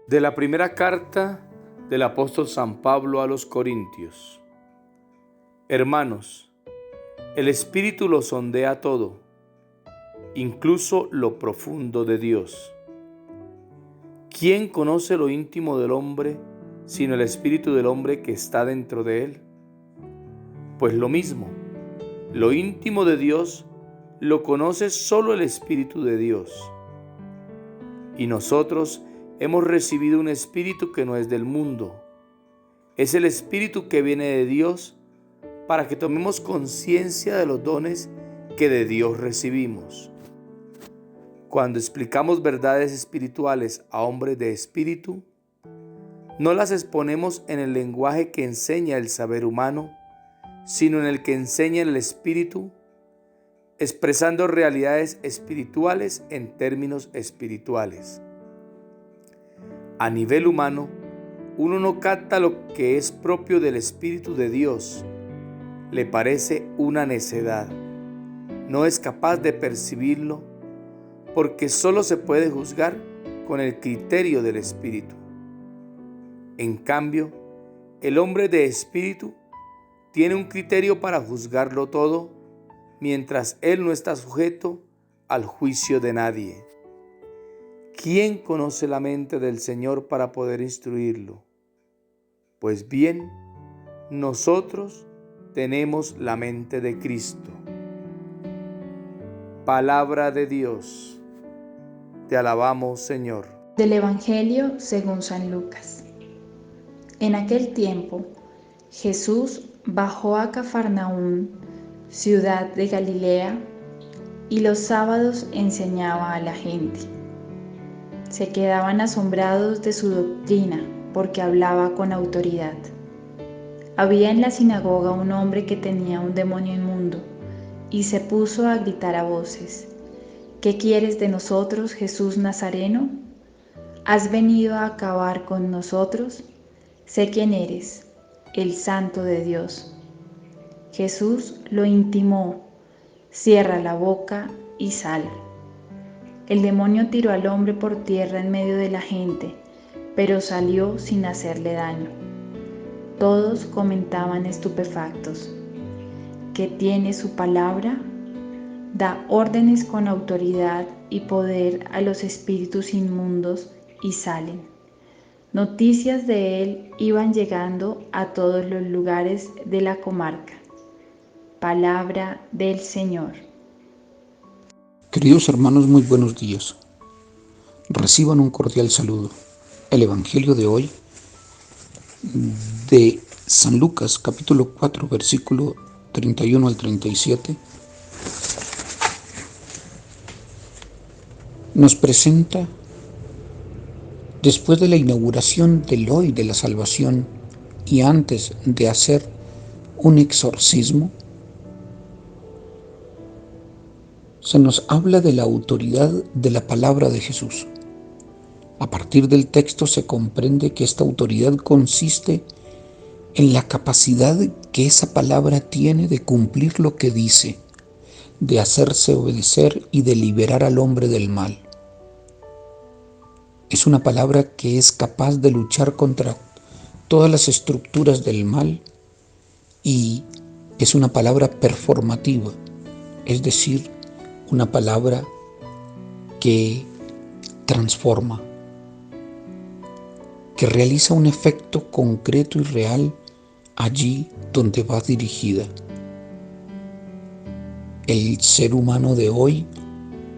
De la primera carta del apóstol San Pablo a los Corintios. Hermanos, el Espíritu lo sondea todo, incluso lo profundo de Dios. ¿Quién conoce lo íntimo del hombre sino el Espíritu del hombre que está dentro de él? Pues lo mismo, lo íntimo de Dios lo conoce solo el Espíritu de Dios. Y nosotros hemos recibido un espíritu que no es del mundo. Es el espíritu que viene de Dios para que tomemos conciencia de los dones que de Dios recibimos. Cuando explicamos verdades espirituales a hombres de espíritu, no las exponemos en el lenguaje que enseña el saber humano, sino en el que enseña el espíritu, expresando realidades espirituales en términos espirituales. A nivel humano, uno no capta lo que es propio del Espíritu de Dios. Le parece una necedad. No es capaz de percibirlo porque solo se puede juzgar con el criterio del Espíritu. En cambio, el hombre de Espíritu tiene un criterio para juzgarlo todo, mientras él no está sujeto al juicio de nadie. ¿Quién conoce la mente del Señor para poder instruirlo? Pues bien, nosotros tenemos la mente de Cristo. Palabra de Dios. Te alabamos, Señor. Del Evangelio según San Lucas. En aquel tiempo, Jesús bajó a Cafarnaúm, ciudad de Galilea, y los sábados enseñaba a la gente. Se quedaban asombrados de su doctrina, porque hablaba con autoridad. Había en la sinagoga un hombre que tenía un demonio inmundo, y se puso a gritar a voces: ¿Qué quieres de nosotros, Jesús Nazareno? ¿Has venido a acabar con nosotros? Sé quién eres, el Santo de Dios. Jesús lo intimó: cierra la boca y sal. El demonio tiró al hombre por tierra en medio de la gente, pero salió sin hacerle daño. Todos comentaban estupefactos: ¿qué tiene su palabra? Da órdenes con autoridad y poder a los espíritus inmundos y salen. Noticias de él iban llegando a todos los lugares de la comarca. Palabra del Señor. Queridos hermanos, muy buenos días. Reciban un cordial saludo. El Evangelio de hoy, de San Lucas, capítulo 4, versículo 31 al 37, nos presenta, después de la inauguración del hoy de la salvación y antes de hacer un exorcismo, se nos habla de la autoridad de la palabra de Jesús. A partir del texto se comprende que esta autoridad consiste en la capacidad que esa palabra tiene de cumplir lo que dice, de hacerse obedecer y de liberar al hombre del mal. Es una palabra que es capaz de luchar contra todas las estructuras del mal y es una palabra performativa, es decir, una palabra que transforma, que realiza un efecto concreto y real allí donde va dirigida. El ser humano de hoy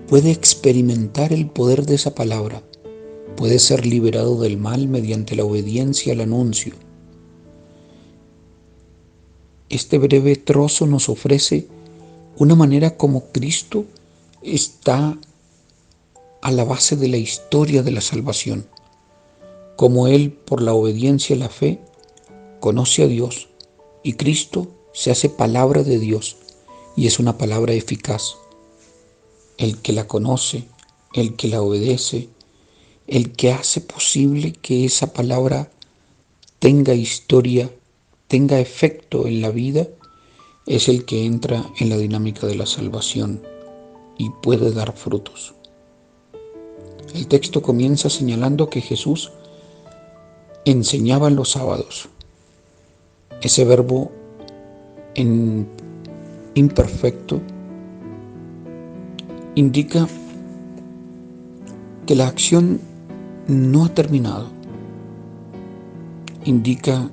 puede experimentar el poder de esa palabra, puede ser liberado del mal mediante la obediencia al anuncio. Este breve trozo nos ofrece una manera como Cristo está a la base de la historia de la salvación, como Él, por la obediencia y la fe, conoce a Dios, y Cristo se hace palabra de Dios, y es una palabra eficaz. El que la conoce, el que la obedece, el que hace posible que esa palabra tenga historia, tenga efecto en la vida, es el que entra en la dinámica de la salvación y puede dar frutos. El texto comienza señalando que Jesús enseñaba los sábados. Ese verbo en imperfecto indica que la acción no ha terminado. Indica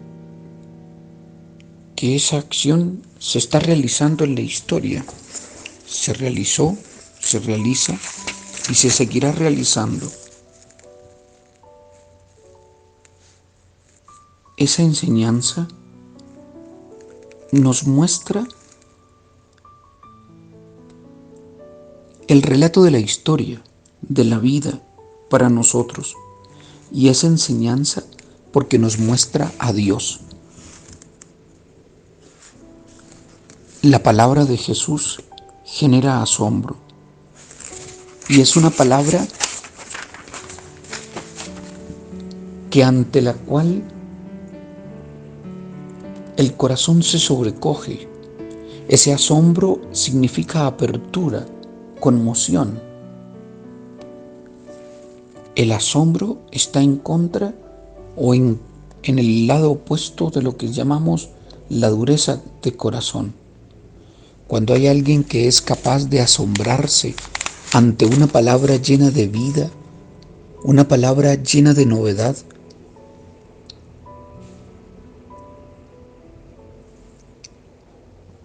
que esa acción se está realizando en la historia. Se realizó, se realiza y se seguirá realizando. Esa enseñanza nos muestra el relato de la historia, de la vida para nosotros. Y esa enseñanza porque nos muestra a Dios. La palabra de Jesús genera asombro. Y es una palabra que ante la cual el corazón se sobrecoge. Ese asombro significa apertura, conmoción. El asombro está en contra o en el lado opuesto de lo que llamamos la dureza de corazón. Cuando hay alguien que es capaz de asombrarse ante una palabra llena de vida, una palabra llena de novedad,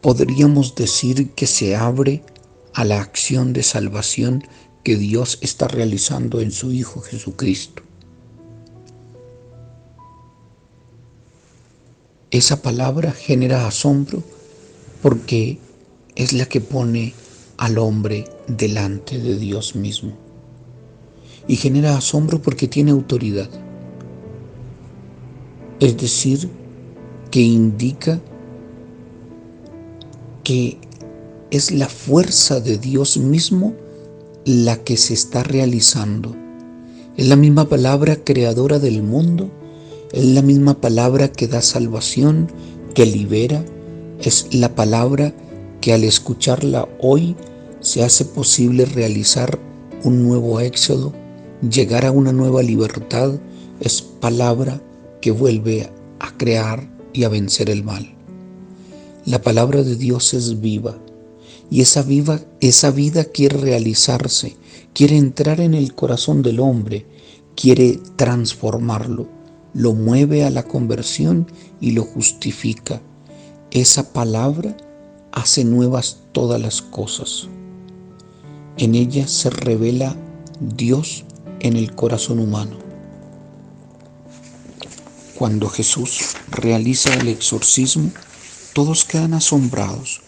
podríamos decir que se abre a la acción de salvación que Dios está realizando en su Hijo Jesucristo. Esa palabra genera asombro porque es la que pone al hombre delante de Dios mismo. Y genera asombro porque tiene autoridad. Es decir, que indica que es la fuerza de Dios mismo la que se está realizando. Es la misma palabra creadora del mundo, es la misma palabra que da salvación, que libera, es la palabra que al escucharla hoy se hace posible realizar un nuevo éxodo, llegar a una nueva libertad, es palabra que vuelve a crear y a vencer el mal. La palabra de Dios es viva y esa vida quiere realizarse, quiere entrar en el corazón del hombre, quiere transformarlo, lo mueve a la conversión y lo justifica. Esa palabra hace nuevas todas las cosas. En ella se revela Dios en el corazón humano. Cuando Jesús realiza el exorcismo, todos quedan asombrados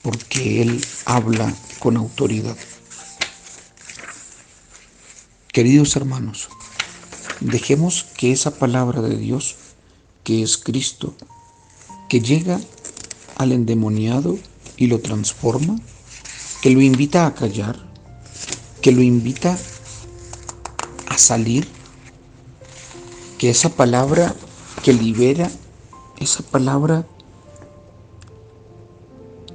porque Él habla con autoridad. Queridos hermanos, dejemos que esa palabra de Dios, que es Cristo, que llega al endemoniado y lo transforma, que lo invita a callar, que lo invita a salir, que esa palabra que libera, esa palabra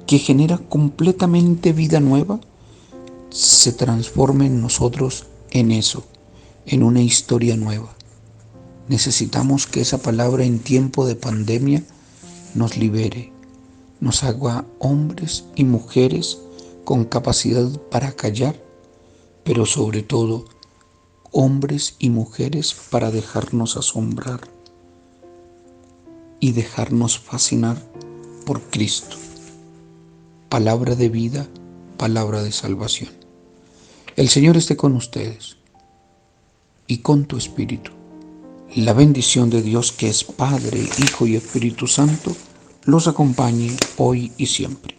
que genera completamente vida nueva, se transforme en nosotros en eso, en una historia nueva. Necesitamos que esa palabra en tiempo de pandemia nos libere, nos haga hombres y mujeres con capacidad para callar, pero sobre todo hombres y mujeres para dejarnos asombrar y dejarnos fascinar por Cristo. Palabra de vida, palabra de salvación. El Señor esté con ustedes y con tu espíritu. La bendición de Dios, que es Padre, Hijo y Espíritu Santo, los acompañe hoy y siempre.